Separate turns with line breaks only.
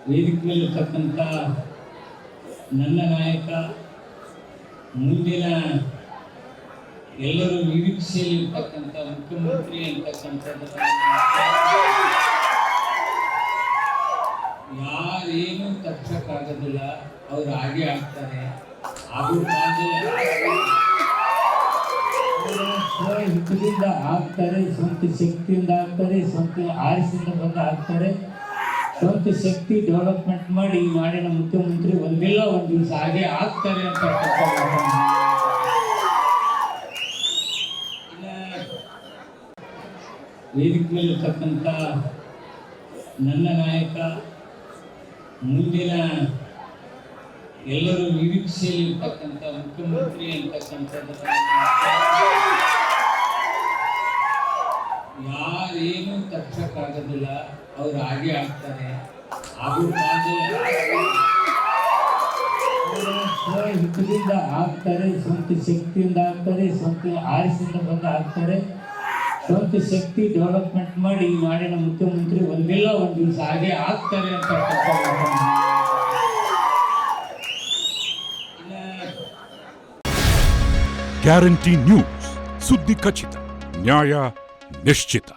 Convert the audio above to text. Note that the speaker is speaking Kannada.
ವೇದಿಕೆ ಮೇಲಿರ್ತಕ್ಕಂಥ ನನ್ನ ನಾಯಕ, ಮುಂದಿನ ಎಲ್ಲರೂ ನಿರೀಕ್ಷೆಯಲ್ಲಿರ್ತಕ್ಕಂಥ ಮುಖ್ಯಮಂತ್ರಿ ಅಂತಕ್ಕಂಥದ್ದನ್ನು ಯಾರೇನು ತಪ್ಪಿಸಕ್ಕಾಗೋದಿಲ್ಲ. ಅವ್ರು ಹಾಗೆ ಆಗ್ತಾರೆ. ಹಾಗೂ ಹಿತದಿಂದ ಆಗ್ತಾರೆ, ಸ್ವಂತ ಶಕ್ತಿಯಿಂದ ಆಗ್ತಾರೆ, ಸ್ವಂತ ಆರಿಸಿಂದ ಬಂದು ಆಗ್ತಾರೆ. ಸ್ವಂತ ಶಕ್ತಿ ಡೆವಲಪ್ಮೆಂಟ್ ಮಾಡಿ ಈ ನಾಡಿನ ಮುಖ್ಯಮಂತ್ರಿ ಒಂದಿಲ್ಲ ಒಂದು ದಿವಸ ಹಾಗೆ ಆಗ್ತಾರೆ ಅಂತ ವೇದಿಕೆ ಮೇಲಿರ್ತಕ್ಕಂಥ ನನ್ನ ನಾಯಕ, ಮುಂದಿನ ಎಲ್ಲರೂ ನಿರೀಕ್ಷೆಯಲ್ಲಿರ್ತಕ್ಕಂಥ ಮುಖ್ಯಮಂತ್ರಿ ಅಂತಕ್ಕಂಥದ್ದನ್ನು ಯಾರೇನು ತಪ್ಪಿಸಕ್ಕಾಗೋದಿಲ್ಲ. ಅವ್ರು ಹಾಗೆ ಆಗ್ತಾರೆ. ಹಾಗೂ ಹಿತದಿಂದ ಆಗ್ತಾರೆ, ಸ್ವಂತ ಶಕ್ತಿಯಿಂದ ಆಗ್ತಾರೆ, ಸ್ವಂತ ಆರಿಸಿಂದ ಬಂದು ಆಗ್ತಾರೆ. ಸ್ವಂತ ಶಕ್ತಿ ಡೆವಲಪ್ಮೆಂಟ್ ಮಾಡಿ ಈ ನಾಡಿನ ಮುಖ್ಯಮಂತ್ರಿ ಒಂದಿಲ್ಲ ಒಂದು ದಿವಸ ಹಾಗೆ ಆಗ್ತಾರೆ ಅಂತ
ಗ್ಯಾರಂಟಿ ನ್ಯೂಸ್, ಸುದ್ದಿ ಖಚಿತ, ನ್ಯಾಯ ನಿಶ್ಚಿತ.